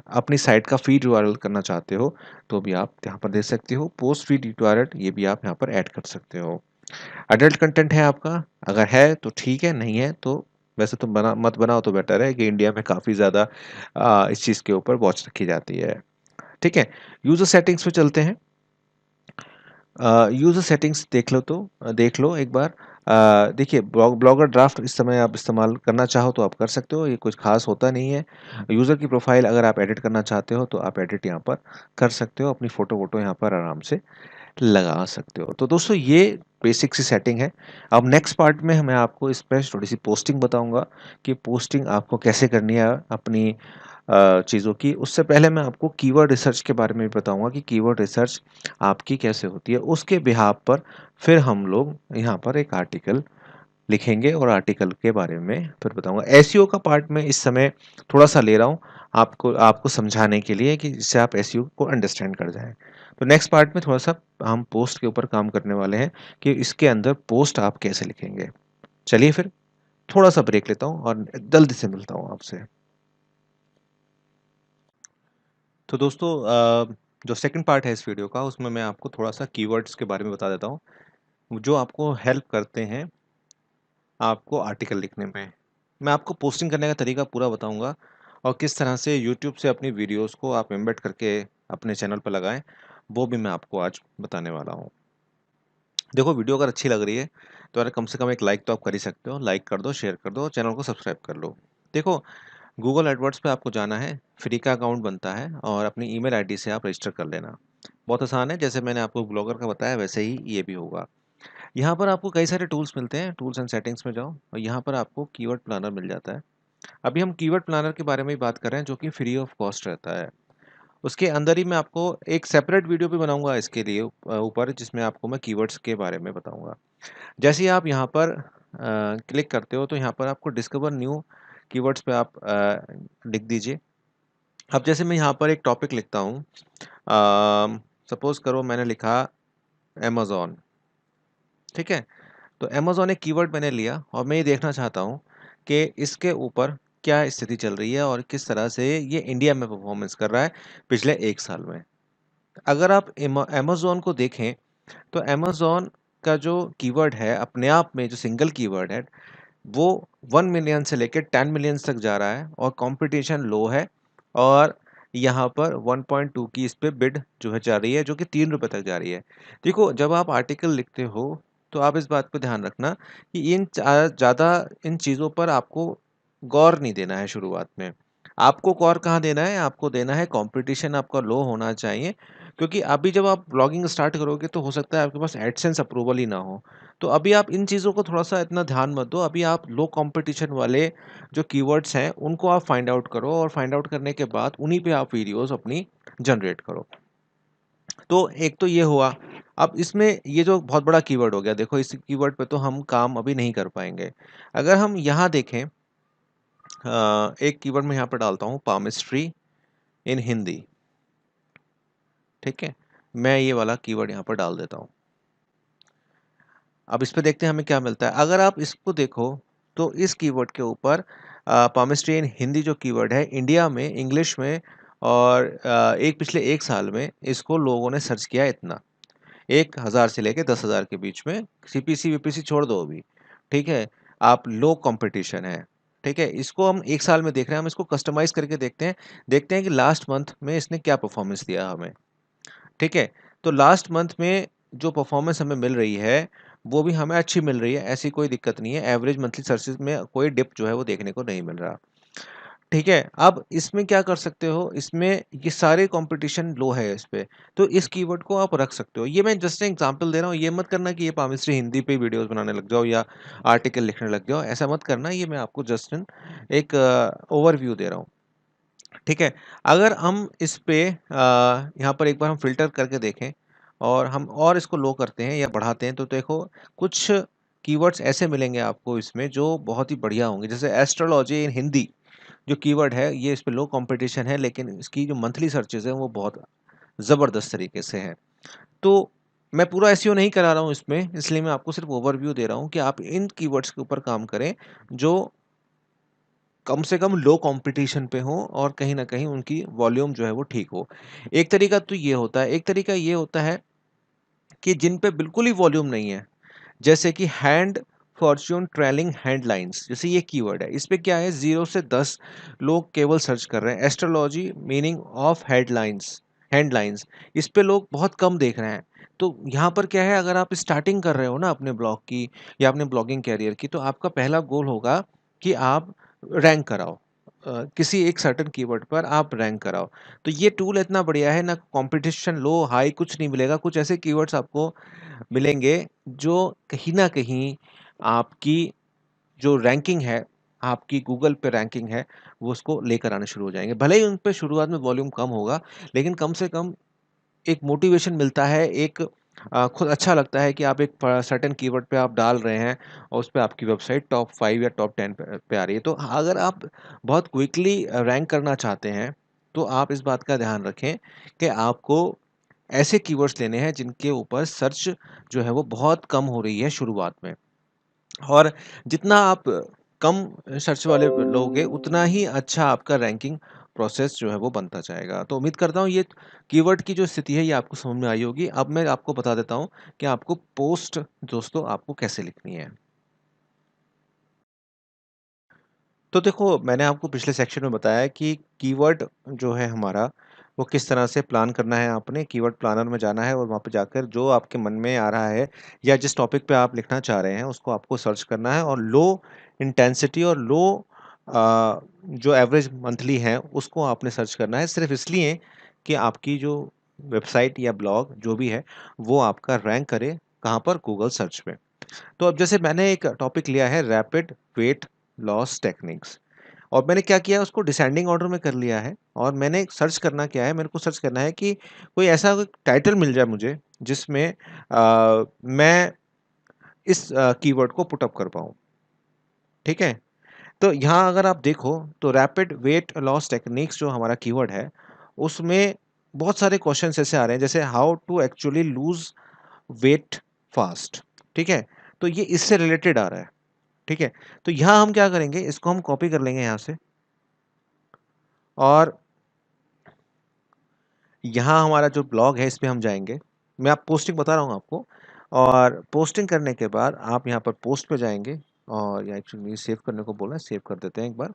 अपनी साइट का फीड यूआरएल करना चाहते हो, तो भी आप यहाँ पर दे सकते हो। पोस्ट फीड यूआरएल ये भी आप यहाँ पर ऐड कर सकते हो। अडल्ट कंटेंट है आपका, अगर है तो ठीक है, नहीं है तो वैसे तो बना मत बनाओ तो बेटर है, कि इंडिया में काफ़ी ज़्यादा इस चीज़ के ऊपर वॉच रखी जाती है, ठीक है। यूज़र सेटिंग्स पे चलते हैं। यूज़र सेटिंग्स देख लो, तो देख लो एक बार। देखिए, ब्लॉगर ड्राफ्ट इस समय आप इस्तेमाल करना चाहो तो आप कर सकते हो, ये कुछ खास होता नहीं है। यूज़र की प्रोफाइल अगर आप एडिट करना चाहते हो, तो आप एडिट यहाँ पर कर सकते हो, अपनी फ़ोटो वोटो यहाँ पर आराम से लगा सकते हो। तो दोस्तों, ये बेसिक सी सेटिंग है। अब नेक्स्ट पार्ट में मैं आपको इस पे थोड़ी सी पोस्टिंग बताऊंगा कि पोस्टिंग आपको कैसे करनी है अपनी चीज़ों की। उससे पहले मैं आपको कीवर्ड रिसर्च के बारे में भी बताऊंगा कि कीवर्ड रिसर्च आपकी कैसे होती है। उसके बिहाफ पर फिर हम लोग यहाँ पर एक आर्टिकल लिखेंगे, और आर्टिकल के बारे में फिर बताऊंगा। एसईओ का पार्ट में इस समय थोड़ा सा ले रहा हूँ आपको आपको समझाने के लिए, कि जिससे आप एसईओ को अंडरस्टैंड कर जाएं। तो नेक्स्ट पार्ट में थोड़ा सा हम पोस्ट के ऊपर काम करने वाले हैं, कि इसके अंदर पोस्ट आप कैसे लिखेंगे। चलिए फिर थोड़ा सा ब्रेक लेता हूँ और जल्दी से मिलता हूँ आपसे। तो दोस्तों, जो सेकंड पार्ट है इस वीडियो का, उसमें मैं आपको थोड़ा सा कीवर्ड्स के बारे में बता देता हूँ, जो आपको हेल्प करते हैं आपको आर्टिकल लिखने में। मैं आपको पोस्टिंग करने का तरीका पूरा बताऊंगा, और किस तरह से यूट्यूब से अपनी वीडियोस को आप एम्बेड करके अपने चैनल पर लगाएं, वो भी मैं आपको आज बताने वाला हूँ। देखो, वीडियो अगर अच्छी लग रही है, तो यार कम से कम एक लाइक तो आप कर ही सकते हो। लाइक कर दो, शेयर कर दो, चैनल को सब्सक्राइब कर लो। देखो, गूगल एडवर्ड्स पे आपको जाना है, फ्री का अकाउंट बनता है, और अपनी ईमेल आईडी से आप रजिस्टर कर लेना। बहुत आसान है, जैसे मैंने आपको ब्लॉगर का बताया वैसे ही ये भी होगा। यहाँ पर आपको कई सारे टूल्स मिलते हैं। टूल्स एंड सेटिंग्स में जाओ, और यहाँ पर आपको कीवर्ड प्लानर मिल जाता है। अभी हम कीवर्ड प्लानर के बारे में ही बात कर रहे हैं, जो कि फ्री ऑफ कॉस्ट रहता है। उसके अंदर ही मैं आपको एक सेपरेट वीडियो भी बनाऊंगा इसके लिए ऊपर, जिसमें आपको मैं कीवर्ड्स के बारे में बताऊंगा। जैसे ही आप यहाँ पर क्लिक करते हो, तो यहाँ पर आपको डिस्कवर न्यू कीवर्ड्स पे आप लिख दीजिए। अब जैसे मैं यहाँ पर एक टॉपिक लिखता हूँ, सपोज करो मैंने लिखा अमेज़न, ठीक है। तो अमेज़न एक कीवर्ड मैंने लिया, और मैं ये देखना चाहता हूँ कि इसके ऊपर क्या स्थिति चल रही है, और किस तरह से ये इंडिया में परफॉर्मेंस कर रहा है पिछले 1 साल में। अगर आप अमेज़न को देखें, तो अमेज़न का जो कीवर्ड है अपने आप में, जो सिंगल कीवर्ड है, वो 1 मिलियन से लेकर 10 मिलियन तक जा रहा है, और कंपटीशन लो है। और यहाँ पर 1.2 की इस पे बिड जो है जा रही है, जो कि 3 रुपए तक जा रही है। देखो, जब आप आर्टिकल लिखते हो, तो आप इस बात पे ध्यान रखना कि ज़्यादा इन चीज़ों पर आपको गौर नहीं देना है शुरुआत में। आपको गौर कहाँ देना है, आपको देना है कंपटीशन आपका लो होना चाहिए। क्योंकि अभी जब आप ब्लॉगिंग स्टार्ट करोगे, तो हो सकता है आपके पास एडसेंस अप्रूवल ही ना हो। तो अभी आप इन चीज़ों को थोड़ा-सा इतना ध्यान मत दो। अभी आप लो कॉम्पिटिशन वाले जो कीवर्ड्स हैं, उनको आप फाइंड आउट करो, और फाइंड आउट करने के बाद उन्हीं पे आप वीडियोज़ अपनी जनरेट करो। तो एक तो ये हुआ। अब इसमें ये जो बहुत बड़ा कीवर्ड हो गया, देखो इस कीवर्ड पे तो हम काम अभी नहीं कर पाएँगे। अगर हम यहाँ देखें, एक कीवर्ड मैं यहाँ पर डालता हूँ, पामिस्ट्री इन हिंदी। ठीक है, मैं ये वाला कीवर्ड यहाँ पर डाल देता हूँ। अब इस पे देखते हैं हमें क्या मिलता है। अगर आप इसको देखो तो इस कीवर्ड के ऊपर पामिस्ट्री इन हिंदी जो कीवर्ड है, इंडिया में इंग्लिश में और एक पिछले 1 साल में इसको लोगों ने सर्च किया इतना, 1,000 से लेके 10,000 के बीच में। सीपीसी वीपीसी छोड़ दो अभी, ठीक है। आप लो कंपटीशन है, ठीक है। इसको हम 1 साल में देख रहे हैं, हम इसको कस्टमाइज करके देखते हैं कि लास्ट मंथ में इसने क्या परफॉर्मेंस दिया हमें, ठीक है। तो लास्ट मंथ में जो परफॉर्मेंस हमें मिल रही है वो भी हमें अच्छी मिल रही है, ऐसी कोई दिक्कत नहीं है। एवरेज मंथली सर्चेज में कोई डिप जो है वो देखने को नहीं मिल रहा, ठीक है। अब इसमें क्या कर सकते हो, इसमें ये सारे कंपटीशन लो है इस पे, तो इस कीवर्ड को आप रख सकते हो। ये मैं जस्ट एग्जांपल दे रहा हूँ, ये मत करना कि ये पामिस्ट्री हिंदी पे वीडियोस बनाने लग जाओ या आर्टिकल लिखने लग जाओ, ऐसा मत करना। ये मैं आपको जस्ट एक ओवरव्यू दे रहा हूँ, ठीक है। अगर हम इस पे यहाँ पर एक बार हम फिल्टर करके देखें और हम और इसको लो करते हैं या बढ़ाते हैं, तो देखो कुछ कीवर्ड्स ऐसे मिलेंगे आपको इसमें जो बहुत ही बढ़िया होंगे। जैसे एस्ट्रोलॉजी इन हिंदी जो कीवर्ड है, ये इस पे लो कंपटीशन है, लेकिन इसकी जो मंथली सर्चेज हैं वो बहुत ज़बरदस्त तरीके से हैं। तो मैं पूरा एसईओ नहीं करा रहा हूँ इसमें, इसलिए मैं आपको सिर्फ ओवरव्यू दे रहा हूँ कि आप इन कीवर्ड्स के ऊपर काम करें जो कम से कम लो कंपटीशन पे हो और कहीं न कहीं उनकी वॉल्यूम जो है वो ठीक हो। एक तरीका तो ये होता है, एक तरीका ये होता है कि जिन पे बिल्कुल ही वॉल्यूम नहीं है, जैसे कि हैंड फॉर्च्यून ट्रेलिंग हेडलाइंस, जैसे ये कीवर्ड है, इस पे क्या है 0 से 10 लोग केवल सर्च कर रहे हैं। Astrology meaning of headlines, headlines, इस पे लोग बहुत कम देख रहे हैं। तो यहाँ पर क्या है, अगर आप स्टार्टिंग कर रहे हो ना अपने ब्लॉग की या अपने ब्लॉगिंग कैरियर की, तो आपका पहला गोल होगा कि आप रैंक कराओ, किसी एक सर्टेन कीवर्ड पर आप रैंक कराओ। तो ये टूल इतना बढ़िया है ना, कंपटीशन लो हाई कुछ नहीं मिलेगा। कुछ ऐसे कीवर्ड्स आपको मिलेंगे जो कहीं न कहीं आपकी जो रैंकिंग है, आपकी गूगल पे रैंकिंग है, वो उसको लेकर आने शुरू हो जाएँगे। भले ही उन पे शुरुआत में वॉल्यूम कम होगा, लेकिन कम से कम एक मोटिवेशन मिलता है, एक खुद अच्छा लगता है कि आप एक सर्टेन कीवर्ड पे आप डाल रहे हैं और उस पे आपकी वेबसाइट टॉप 5 या टॉप 10 पे आ रही है। तो अगर आप बहुत क्विकली रैंक करना चाहते हैं, तो आप इस बात का ध्यान रखें कि आपको ऐसे कीवर्ड्स लेने हैं जिनके ऊपर सर्च जो है वो बहुत कम हो रही है शुरुआत में। और जितना आप कम सर्च वाले लोगे, उतना ही अच्छा आपका रैंकिंग प्रोसेस जो है वो बनता जाएगा। तो उम्मीद करता हूँ ये कीवर्ड की जो स्थिति है ये आपको समझ में आई होगी। अब मैं आपको बता देता हूँ कि आपको पोस्ट दोस्तों आपको कैसे लिखनी है। तो देखो, मैंने आपको पिछले सेक्शन में बताया कि कीवर्ड जो है हमारा, वो किस तरह से प्लान करना है। आपने कीवर्ड प्लानर में जाना है और वहाँ पे जाकर जो आपके मन में आ रहा है या जिस टॉपिक पे आप लिखना चाह रहे हैं, उसको आपको सर्च करना है और लो इंटेंसिटी और लो जो एवरेज मंथली है, उसको आपने सर्च करना है। सिर्फ इसलिए कि आपकी जो वेबसाइट या ब्लॉग जो भी है, वो आपका रैंक करे, कहाँ पर? गूगल सर्च में। तो अब जैसे मैंने एक टॉपिक लिया है, रैपिड वेट लॉस टेक्निक्स, और मैंने क्या किया, उसको डिसेंडिंग ऑर्डर में कर लिया है। और मैंने सर्च करना क्या है, मेरे को सर्च करना है कि कोई ऐसा कोई टाइटल मिल जाए मुझे जिसमें मैं इस कीवर्ड को पुट अप कर पाऊँ, ठीक है। तो यहाँ अगर आप देखो तो रैपिड वेट लॉस टेक्निक्स जो हमारा कीवर्ड है, उसमें बहुत सारे क्वेश्चंस ऐसे आ रहे हैं, जैसे how to actually lose weight fast, ठीक है। तो ये इससे रिलेटेड आ रहा है, ठीक है। तो यहाँ हम क्या करेंगे, इसको हम कॉपी कर लेंगे यहाँ से, और यहाँ हमारा जो ब्लॉग है इस पे हम जाएंगे। मैं आप पोस्टिंग बता रहा हूँ आपको, और पोस्टिंग करने के बाद आप यहाँ पर पोस्ट पे जाएंगे, और या एक्चुअली सेव करने को बोला है, सेव कर देते हैं एक बार।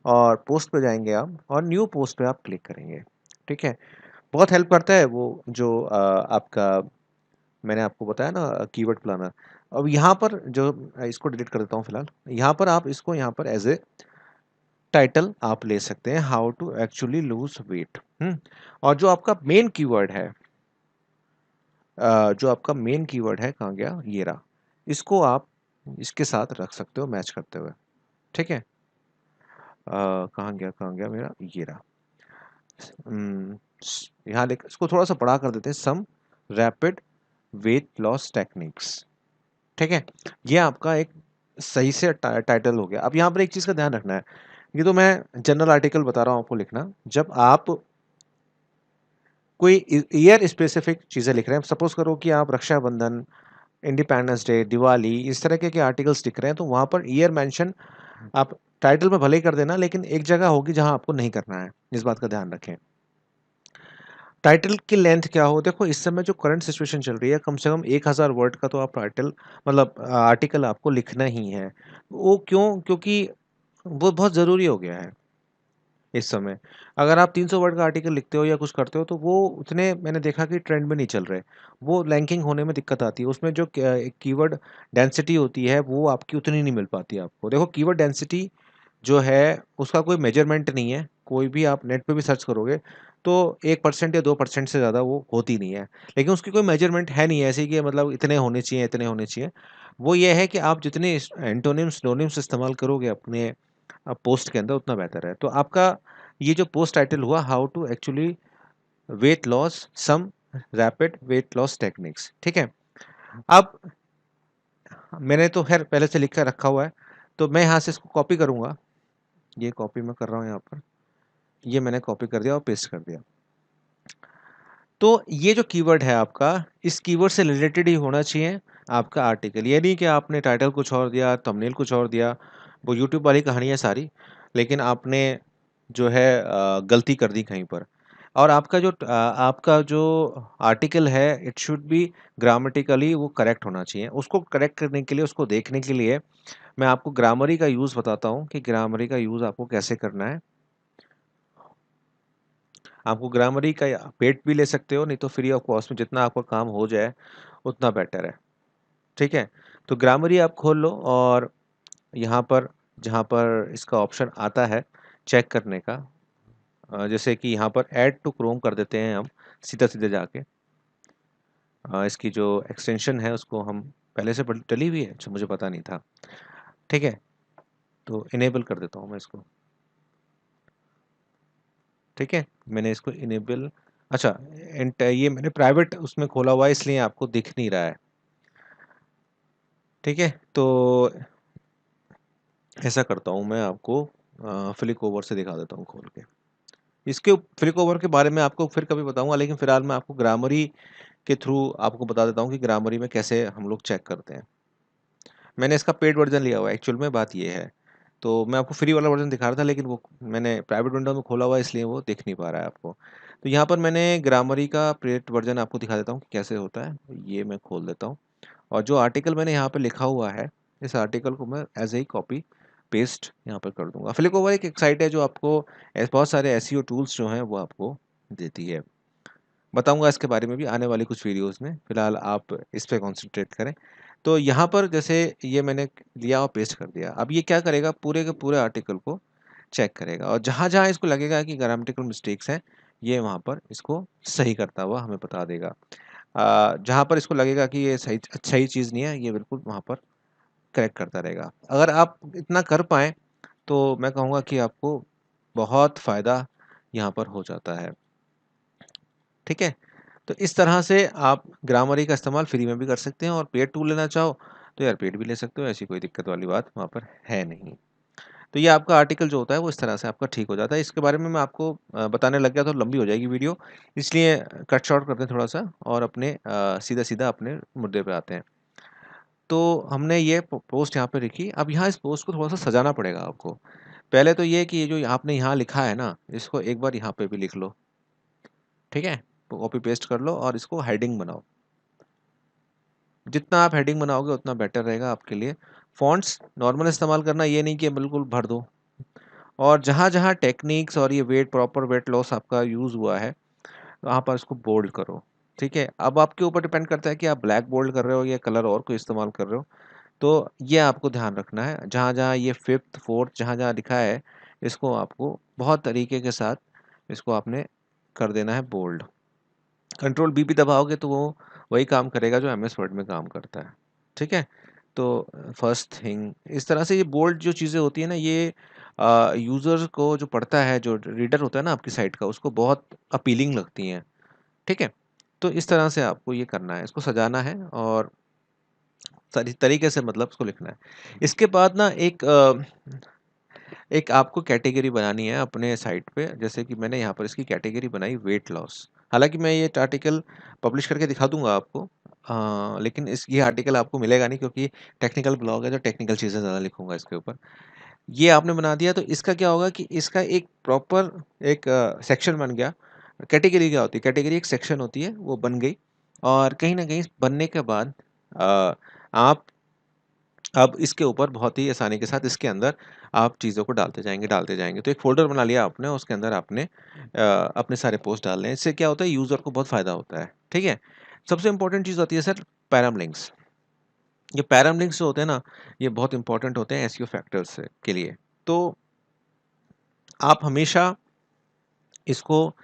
और पोस्ट पे जाएंगे आप और न्यू पोस्ट पे आप क्लिक करेंगे, ठीक है। बहुत हेल्प करता है वो जो आपका मैंने आपको बताया ना कीवर्ड प्लानर। अब यहाँ पर जो इसको डिलीट कर देता हूँ फिलहाल, यहाँ पर आप इसको यहाँ पर एज ए टाइटल आप ले सकते हैं, how to actually lose weight. और जो आपका मेन कीवर्ड है, जो आपका मेन कीवर्ड है, कहाँ गया, ये रहा, इसको आप इसके साथ रख सकते हो मैच करते हुए, ठीक है। कहाँ गया मेरा, ये रहा। यहाँ लिख, इसको थोड़ा सा बड़ा कर देते हैं, सम रैपिड वेट लॉस टेक्निक्स, ठीक है। ये आपका एक सही से टाइटल हो गया। अब यहाँ पर एक चीज़ का ध्यान रखना है, ये तो मैं जनरल आर्टिकल बता रहा हूँ आपको लिखना। जब आप कोई ईयर स्पेसिफिक चीज़ें लिख रहे हैं, सपोज करो कि आप रक्षाबंधन, इंडिपेंडेंस डे, दिवाली, इस तरह के आर्टिकल्स लिख रहे हैं, तो वहाँ पर ईयर मेंशन आप टाइटल में भले ही कर देना, लेकिन एक जगह होगी जहाँ आपको नहीं करना है। इस बात का ध्यान रखें। टाइटल की लेंथ क्या हो, देखो इस समय जो करंट सिचुएशन चल रही है, कम से कम 1000 वर्ड का तो आप टाइटल मतलब आर्टिकल आपको लिखना ही है। वो क्यों? क्योंकि वो बहुत ज़रूरी हो गया है इस समय। अगर आप 300 वर्ड का आर्टिकल लिखते हो या कुछ करते हो, तो वो उतने मैंने देखा कि ट्रेंड में नहीं चल रहे। वो रैंकिंग होने में दिक्कत आती है। उसमें जो कीवर्ड डेंसिटी होती है, वो आपकी उतनी नहीं मिल पाती है आपको। देखो कीवर्ड डेंसिटी जो है उसका कोई मेजरमेंट नहीं है। कोई भी आप नेट पे भी सर्च करोगे तो 1% या 2% से ज़्यादा वो होती नहीं है। लेकिन उसकी कोई मेजरमेंट है नहीं ऐसे कि मतलब इतने होने चाहिए, इतने होने चाहिए। वो ये है कि आप जितने एंटोनिम्स, सिनोनिम्स इस्तेमाल करोगे अपने पोस्ट के अंदर, उतना बेहतर है। तो आपका ये जो पोस्ट टाइटल हुआ, how to actually weight loss some rapid weight loss techniques, ठीक है। अब मैंने तो खैर पहले से लिख कर रखा हुआ है, तो मैं यहाँ से इसको कॉपी करूँगा। ये कॉपी मैं कर रहा हूँ यहाँ पर। ये मैंने कॉपी कर दिया और पेस्ट कर दिया। तो ये जो कीवर्ड है आपका, इस कीवर्ड से रिलेटेड ही होना चाहिए आपका आर्टिकल। ये नहीं कि आपने टाइटल कुछ और दिया, थंबनेल कुछ और दिया। वो यूट्यूब वाली कहानी है सारी, लेकिन आपने जो है गलती कर दी कहीं पर। और आपका जो आर्टिकल है, इट शुड बी ग्रामेटिकली वो करेक्ट होना चाहिए। उसको करेक्ट करने के लिए, उसको देखने के लिए मैं आपको ग्रामरी का यूज़ बताता हूँ कि ग्रामरी का यूज़ आपको कैसे करना है। आपको ग्रामरी का पेड भी ले सकते हो, नहीं तो फ्री ऑफ कॉस्ट में जितना आपका काम हो जाए उतना बेटर है, ठीक है। तो ग्रामरी आप खोल लो और यहाँ पर जहाँ पर इसका ऑप्शन आता है चेक करने का, जैसे कि यहाँ पर ऐड टू क्रोम कर देते हैं हम सीधा सीधे जाके। इसकी जो एक्सटेंशन है उसको हम पहले से डली हुई है, अच्छा मुझे पता नहीं था, ठीक है। तो इनेबल कर देता हूँ मैं इसको, ठीक है। मैंने इसको इनेबल, अच्छा ये मैंने प्राइवेट उसमें खोला हुआ है इसलिए आपको दिख नहीं रहा है, ठीक है। तो ऐसा करता हूँ मैं आपको फ्लिक ओवर से दिखा देता हूँ खोल के। इसके फ्लिक ओवर के बारे में आपको फिर कभी बताऊंगा, लेकिन फिलहाल मैं आपको ग्रामरी के थ्रू आपको बता देता हूँ कि ग्रामरी में कैसे हम लोग चेक करते हैं। मैंने इसका पेड वर्जन लिया हुआ है, एक्चुअल में बात ये है। तो मैं आपको फ्री वाला वर्जन दिखा रहा था, लेकिन वो मैंने प्राइवेट विंडो में खोला हुआ है इसलिए वो दिख नहीं पा रहा है आपको। तो यहाँ पर मैंने ग्रामरी का पेड वर्जन आपको दिखा देता हूँ कि कैसे होता है। ये मैं खोल देता हूँ और जो आर्टिकल मैंने यहाँ पे लिखा हुआ है, इस आर्टिकल को मैं एज ए कॉपी पेस्ट यहाँ पर कर दूंगा। फ्लिक ओवर एक साइट है जो आपको बहुत सारे एसईओ टूल्स जो हैं वो आपको देती है। बताऊंगा इसके बारे में भी आने वाली कुछ वीडियोस में, फिलहाल आप इस पे कॉन्सेंट्रेट करें। तो यहाँ पर जैसे ये मैंने लिया और पेस्ट कर दिया, अब ये क्या करेगा, पूरे के पूरे आर्टिकल को चेक करेगा और जहाँ जहाँ इसको लगेगा कि ग्रामेटिकल मिस्टेक्स हैं, ये वहाँ पर इसको सही करता हुआ हमें बता देगा। जहाँ पर इसको लगेगा कि ये सही अच्छा ही चीज़ नहीं है, ये बिल्कुल वहाँ पर करेक्ट करता रहेगा। अगर आप इतना कर पाएँ तो मैं कहूँगा कि आपको बहुत फ़ायदा यहाँ पर हो जाता है, ठीक है। तो इस तरह से आप ग्रामरी का इस्तेमाल फ्री में भी कर सकते हैं और पेड टूल लेना चाहो तो यार पेड भी ले सकते हो, ऐसी कोई दिक्कत वाली बात वहाँ पर है नहीं। तो ये आपका आर्टिकल जो होता है वो इस तरह से आपका ठीक हो जाता है। इसके बारे में मैं आपको बताने लग गया तो लंबी हो जाएगी वीडियो, इसलिए कट शॉर्ट करते हैं थोड़ा सा और अपने सीधा सीधा अपने मुद्दे पे आते हैं। तो हमने ये पोस्ट यहाँ पे लिखी। अब यहाँ इस पोस्ट को थोड़ा सा सजाना पड़ेगा आपको। पहले तो ये कि ये जो आपने यहाँ लिखा है ना, इसको एक बार यहाँ पे भी लिख लो, ठीक है। कॉपी पेस्ट कर लो और इसको हेडिंग बनाओ। जितना आप हेडिंग बनाओगे उतना बेटर रहेगा आपके लिए। फ़ॉन्ट्स नॉर्मल इस्तेमाल करना, ये नहीं कि बिल्कुल भर दो। और जहाँ-जहाँ टेक्निक्स और ये प्रॉपर वेट लॉस आपका यूज़ हुआ है, वहाँ पर इसको बोल्ड करो, ठीक है। अब आपके ऊपर डिपेंड करता है कि आप ब्लैक बोल्ड कर रहे हो या कलर और कोई इस्तेमाल कर रहे हो। तो ये आपको ध्यान रखना है। जहाँ-जहाँ ये 5th, 4th जहाँ-जहाँ लिखा है, इसको आपको बहुत तरीके के साथ इसको आपने कर देना है बोल्ड। कंट्रोल बी भी दबाओगे तो वो वही काम करेगा जो एमएस वर्ड में काम करता है, ठीक है। तो फर्स्ट थिंग इस तरह से ये बोल्ड जो चीज़ें होती है ना, ये यूज़र को जो पढ़ता है, जो रीडर होता है ना आपकी साइट का, उसको बहुत अपीलिंग लगती हैं, ठीक है। तो इस तरह से आपको ये करना है, इसको सजाना है और सारी तरीके से मतलब उसको लिखना है। इसके बाद ना एक एक आपको कैटेगरी बनानी है अपने साइट पे, जैसे कि मैंने यहाँ पर इसकी कैटेगरी बनाई वेट लॉस। हालाँकि मैं ये आर्टिकल पब्लिश करके दिखा दूँगा आपको, लेकिन ये आर्टिकल आपको मिलेगा नहीं, क्योंकि टेक्निकल ब्लॉग है तो टेक्निकल चीज़ें ज़्यादा लिखूँगा इसके ऊपर। ये आपने बना दिया तो इसका क्या होगा कि इसका एक प्रॉपर एक सेक्शन बन गया। कैटेगरी क्या होती है? कैटेगरी एक सेक्शन होती है, वो बन गई। और कहीं न कहीं बनने के बाद आप अब इसके ऊपर बहुत ही आसानी के साथ इसके अंदर आप चीज़ों को डालते जाएँगे, डालते जाएँगे। तो एक फ़ोल्डर बना लिया आपने, उसके अंदर आपने अपने सारे पोस्ट डालने हैं। इससे क्या होता है, यूज़र को बहुत फ़ायदा होता है, ठीक है? सबसे इम्पोर्टेंट चीज़ होती है सर पैराम लिंक्स। ये पैराम लिंक्स जो होते हैं ना, ये बहुत इम्पोर्टेंट होते हैं एसईओ फैक्टर्स के लिए। तो आप हमेशा इसको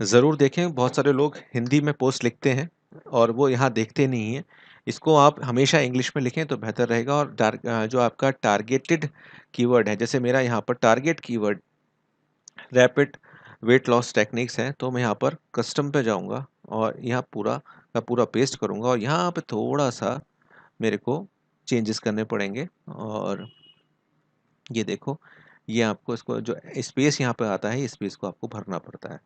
ज़रूर देखें। बहुत सारे लोग हिंदी में पोस्ट लिखते हैं और वो यहाँ देखते नहीं हैं। इसको आप हमेशा इंग्लिश में लिखें तो बेहतर रहेगा। और जो आपका टारगेटेड कीवर्ड है, जैसे मेरा यहाँ पर target keyword rapid weight loss techniques है, तो मैं यहाँ पर कस्टम पे जाऊँगा और यहाँ पूरा का पूरा पेस्ट करूँगा और यहाँ पे थोड़ा-सा मेरे को चेंजेस करने पड़ेंगे। और ये देखो, ये आपको इसको जो स्पेस यहाँ पे आता है, स्पेस को आपको भरना पड़ता है,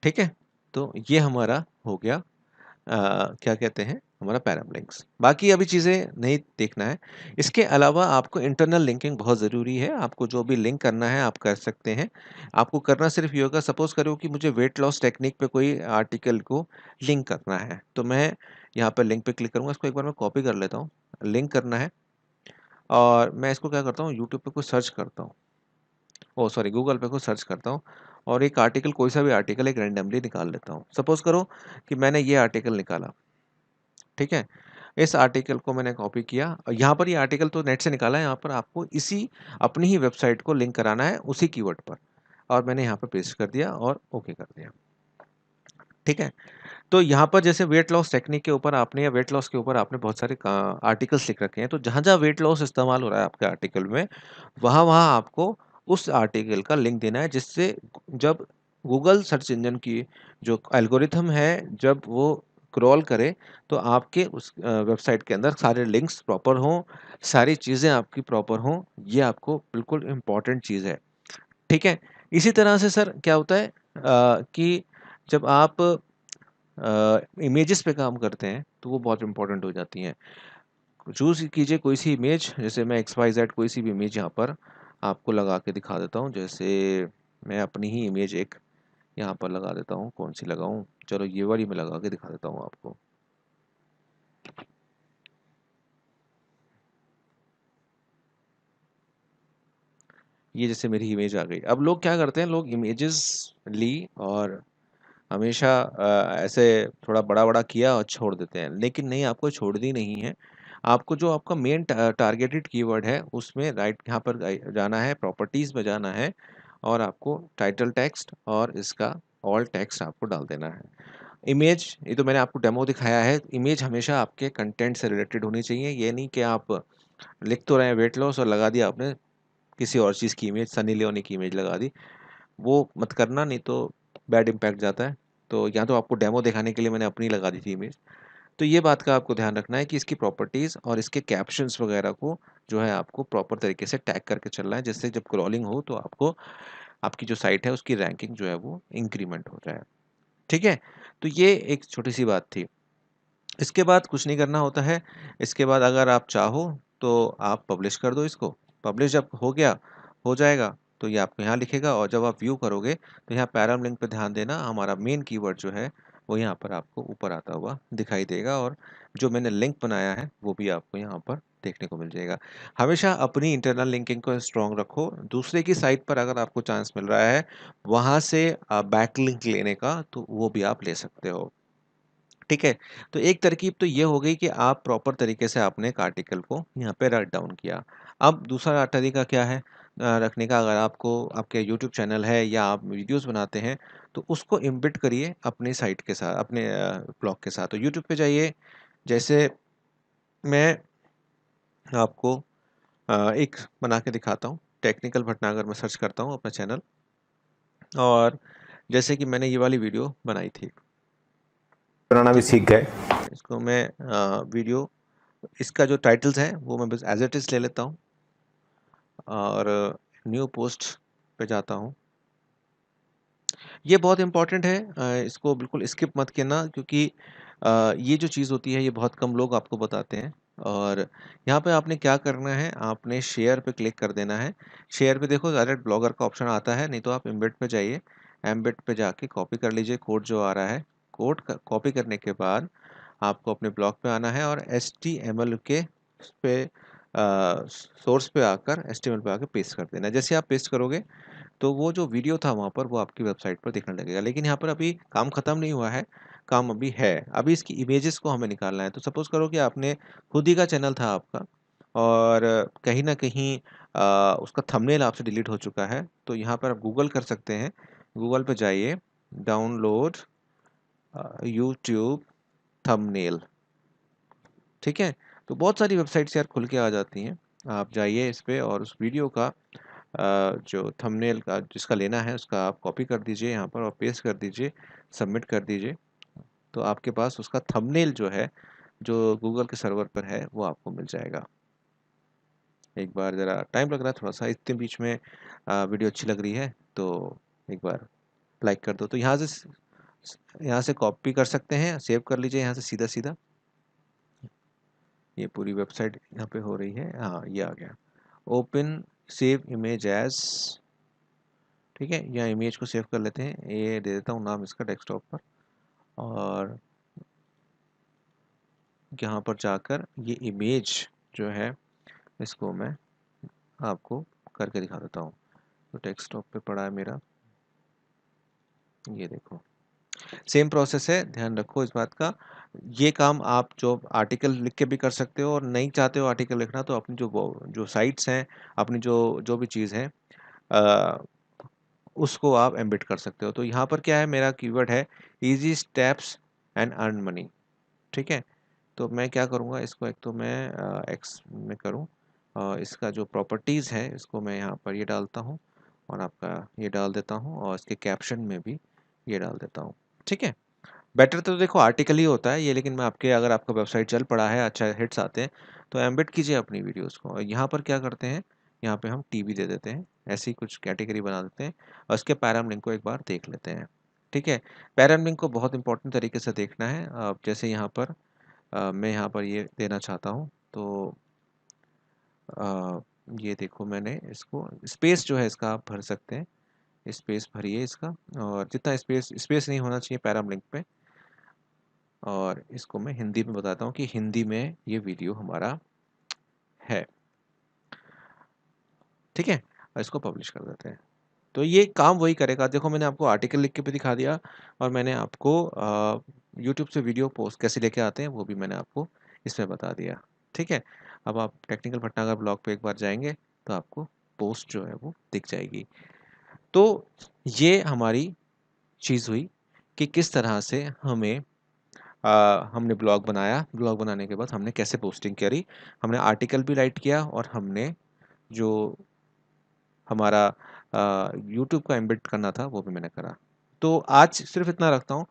ठीक है? तो ये हमारा हो गया क्या कहते हैं, हमारा पैराम लिंक्स। बाकी अभी चीज़ें नहीं देखना है। इसके अलावा आपको इंटरनल लिंकिंग बहुत ज़रूरी है। आपको जो भी लिंक करना है आप कर सकते हैं। आपको करना सिर्फ ये होगा, सपोज़ करो कि मुझे वेट लॉस टेक्निक पे कोई आर्टिकल को लिंक करना है, तो मैं यहाँ पर लिंक पे क्लिक करूँगा। इसको एक बार मैं कॉपी कर लेता हूँ। लिंक करना है और मैं इसको क्या करता हूँ, यूट्यूब पे कुछ सर्च करता हूँ। ओह सॉरी, गूगल पे कुछ सर्च करता हूँ और एक आर्टिकल, कोई सा भी आर्टिकल एक रैंडमली निकाल लेता हूँ। सपोज़ करो कि मैंने ये आर्टिकल निकाला, ठीक है? इस आर्टिकल को मैंने कॉपी किया और यहाँ पर ये आर्टिकल तो नेट से निकाला है, यहाँ पर आपको इसी अपनी ही वेबसाइट को लिंक कराना है उसी कीवर्ड पर, और मैंने यहाँ पर पेस्ट कर दिया और ओके कर दिया, ठीक है? तो यहाँ पर जैसे वेट लॉस टेक्निक के ऊपर आपने या वेट लॉस के ऊपर आपने बहुत सारे आर्टिकल्स लिख रखे हैं, तो जहाँ-जहाँ वेट लॉस इस्तेमाल हो रहा है आपके आर्टिकल में, वहाँ-वहाँ आपको उस आर्टिकल का लिंक देना है, जिससे जब गूगल सर्च इंजन की जो एल्गोरिथम है, जब वो क्रॉल करे, तो आपके उस वेबसाइट के अंदर सारे लिंक्स प्रॉपर हों, सारी चीज़ें आपकी प्रॉपर हों, ये आपको बिल्कुल इम्पोर्टेंट चीज़ है, ठीक है? इसी तरह से सर क्या होता है कि जब आप इमेजेस पे काम करते हैं, तो वो बहुत इम्पोर्टेंट हो जाती हैं। चूज़ कीजिए कोई सी इमेज, जैसे मैं एक्स वाई ज़ेड कोई सी भी इमेज यहाँ पर आपको लगा के दिखा देता हूँ। जैसे मैं अपनी ही इमेज एक यहाँ पर लगा देता हूँ, कौन-सी लगाऊँ? चलो ये वाली मैं लगा के दिखा देता हूँ आपको। ये जैसे मेरी इमेज आ गई। अब लोग क्या करते हैं, लोग इमेजेस ली और हमेशा ऐसे थोड़ा बड़ा-बड़ा किया और छोड़ देते हैं। लेकिन नहीं, आपको छोड़नी नहीं है। आपको जो आपका मेन टारगेटेड कीवर्ड है, उसमें राइट यहाँ पर जाना है, प्रॉपर्टीज़ में जाना है और आपको टाइटल टेक्स्ट और इसका ऑल्ट टेक्स्ट आपको डाल देना है। इमेज, ये तो मैंने आपको डेमो दिखाया है। इमेज हमेशा आपके कंटेंट से रिलेटेड होनी चाहिए। ये नहीं कि आप लिख तो रहे हैं वेट लॉस और लगा दिया आपने किसी और चीज़ की इमेज, सनी लियोनी की इमेज लगा दी। वो मत करना, नहीं तो बैड इम्पैक्ट जाता है। तो या तो आपको डेमो दिखाने के लिए मैंने अपनी लगा दी थी इमेज। तो ये बात का आपको ध्यान रखना है कि इसकी प्रॉपर्टीज़ और इसके कैप्शंस वगैरह को जो है आपको प्रॉपर तरीके से टैग करके चलना है, जिससे जब क्रॉलिंग हो तो आपको आपकी जो साइट है उसकी रैंकिंग जो है वो इंक्रीमेंट हो जाए। ठीक है? तो ये एक छोटी-सी बात थी। इसके बाद कुछ नहीं करना होता है। इसके बाद अगर आप चाहो तो आप पब्लिश कर दो इसको। पब्लिश जब हो गया, हो जाएगा, तो ये आपको यहाँ लिखेगा और जब आप व्यू करोगे तो यहाँ पैराम लिंक पे ध्यान देना, हमारा मेन कीवर्ड जो है वो यहाँ पर आपको ऊपर आता हुआ दिखाई देगा और जो मैंने लिंक बनाया है वो भी आपको यहाँ पर देखने को मिल जाएगा। हमेशा अपनी इंटरनल लिंकिंग को स्ट्रॉन्ग रखो। दूसरे की साइट पर अगर आपको चांस मिल रहा है वहाँ से बैकलिंक लेने का, तो वो भी आप ले सकते हो। ठीक है? तो एक तरकीब तो ये हो गई कि आप प्रॉपर तरीके से आपने एक आर्टिकल को यहाँ पे राइट डाउन किया। अब दूसरा तरीका क्या है रखने का, अगर आपको आपके यूट्यूब चैनल है या आप वीडियोज़ बनाते हैं, तो उसको एम्बेड करिए अपनी साइट के साथ, अपने ब्लॉग के साथ। तो यूट्यूब पे जाइए, जैसे मैं आपको एक बना के दिखाता हूँ, टेक्निकल भटनागर मैं सर्च करता हूँ अपना चैनल, और जैसे कि मैंने ये वाली वीडियो बनाई थी। बनाना भी सीख गए। इसको मैं वीडियो, इसका जो टाइटल्स है वो मैं बस एज़ इट इज़ ले लेता हूँ और न्यू पोस्ट पे जाता हूँ। ये बहुत इम्पोर्टेंट है, इसको बिल्कुल स्किप मत करना, क्योंकि ये जो चीज़ होती है ये बहुत कम लोग आपको बताते हैं। और यहाँ पे आपने क्या करना है, आपने शेयर पे क्लिक कर देना है। शेयर पे देखो डायरेक्ट ब्लॉगर का ऑप्शन आता है, नहीं तो आप एम्बेड पे जाइए। एम्बेड पे जाके कॉपी कर लीजिए कोड जो आ रहा है। कोड कॉपी करने के बाद आपको अपने ब्लॉग पे आना है और HTML के उस पे सोर्स पे आकर HTML पे आकर पेस्ट कर देना है। जैसे आप पेस्ट करोगे तो वो जो वीडियो था वहाँ पर वो आपकी वेबसाइट पर दिखने लगेगा। लेकिन यहाँ पर अभी काम ख़त्म नहीं हुआ है, काम अभी है। अभी इसकी इमेजेस को हमें निकालना है। तो सपोज़ करो कि आपने खुद ही का चैनल था आपका और कहीं न कहीं उसका थंबनेल आपसे डिलीट हो चुका है। तो यहाँ पर आप गूगल कर सकते हैं। गूगल पे जाइए, डाउनलोड यूट्यूब थंबनेल, ठीक है? तो बहुत सारी वेबसाइट्स यार खुल के आ जाती हैं। आप जाइए इस पे और उस वीडियो का जो थंबनेल का जिसका लेना है उसका आप कॉपी कर दीजिए यहाँ पर और पेस्ट कर दीजिए, सबमिट कर दीजिए। तो आपके पास उसका थंबनेल जो है, जो गूगल के सर्वर पर है, वो आपको मिल जाएगा। एक बार ज़रा टाइम लग रहा है थोड़ा-सा, इतने बीच में वीडियो अच्छी लग रही है तो एक बार लाइक कर दो। तो यहाँ से कॉपी कर सकते हैं, सेव कर लीजिए यहाँ से सीधा-सीधा। ये पूरी वेबसाइट यहाँ पे हो रही है। हाँ, ये आ गया। ओपन सेव इमेज एज़, ठीक है? यहाँ इमेज को सेव कर लेते हैं। ये दे देता हूँ नाम इसका डेस्कटॉप पर, और यहाँ पर जाकर ये इमेज जो है इसको मैं आपको करके दिखा देता हूँ। तो डेस्कटॉप पे पड़ा है मेरा, ये देखो। सेम प्रोसेस है, ध्यान रखो इस बात का। ये काम आप जो आर्टिकल लिख के भी कर सकते हो, और नहीं चाहते हो आर्टिकल लिखना तो अपनी जो साइट्स हैं, अपनी जो जो भी चीज़ है उसको आप एम्बेड कर सकते हो। तो यहाँ पर क्या है, मेरा कीवर्ड है easy steps and earn money, ठीक है? तो मैं क्या करूँगा, इसको एक तो मैं एक्स में करूँ, इसका जो प्रॉपर्टीज़ है इसको मैं यहाँ पर ये डालता हूँ, और आपका ये डाल देता हूँ, और इसके कैप्शन में भी ये डाल देता हूँ, ठीक है? बेटर तो देखो आर्टिकल ही होता है ये, लेकिन मैं आपके, अगर आपका वेबसाइट चल पड़ा है, अच्छा हिट्स आते हैं, तो एम्बेड कीजिए अपनी वीडियोस को। और यहाँ पर क्या करते हैं, यहाँ पे हम टीवी दे देते हैं, ऐसी कुछ कैटेगरी बना देते हैं, और उसके पैराम लिंक को एक बार देख लेते हैं, ठीक है? पैराम लिंक को बहुत इंपॉर्टेंट तरीके से देखना है। अब जैसे यहाँ पर मैं यहाँ पर ये देना चाहता हूँ, तो अ, ये देखो मैंने इसको स्पेस जो है इसका आप भर सकते हैं, स्पेस भरिए इसका, और जितना स्पेस स्पेस नहीं होना चाहिए पैराम लिंक पे। और इसको मैं हिंदी में बताता हूँ कि हिंदी में ये वीडियो हमारा है, ठीक है? और इसको पब्लिश कर देते हैं। तो ये काम वही करेगा। देखो मैंने आपको आर्टिकल लिख के भी दिखा दिया, और मैंने आपको यूट्यूब से वीडियो पोस्ट कैसे लेके आते हैं वो भी मैंने आपको इसमें बता दिया, ठीक है? अब आप टेक्निकल भटनागर ब्लॉग पे एक बार जाएंगे तो आपको पोस्ट जो है वो दिख जाएगी। तो ये हमारी चीज़ हुई कि किस तरह से हमने ब्लॉग बनाया, ब्लॉग बनाने के बाद हमने कैसे पोस्टिंग करी, हमने आर्टिकल भी राइट किया, और हमने जो हमारा यूट्यूब का एम्बेड करना था वो भी मैंने करा। तो आज सिर्फ इतना रखता हूँ।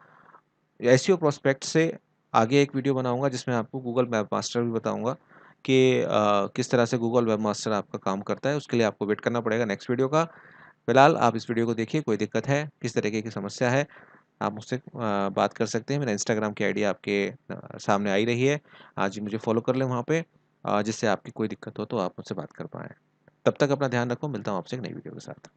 एसईओ प्रोस्पेक्ट से आगे एक वीडियो बनाऊंगा जिसमें आपको गूगल वेब मास्टर भी बताऊंगा कि किस तरह से गूगल वेब मास्टर आपका काम करता है। उसके लिए आपको वेट करना पड़ेगा नेक्स्ट वीडियो का। फिलहाल आप इस वीडियो को देखिए, कोई दिक्कत है, किस तरीके की समस्या है, आप मुझसे बात कर सकते हैं। मेरा इंस्टाग्राम की आईडी आपके सामने आई रही है, आज ही मुझे फॉलो कर लें वहाँ पे, जिससे आपकी कोई दिक्कत हो तो आप मुझसे बात कर पाएँ। तब तक अपना ध्यान रखो, मिलता हूँ आपसे एक नई वीडियो के साथ।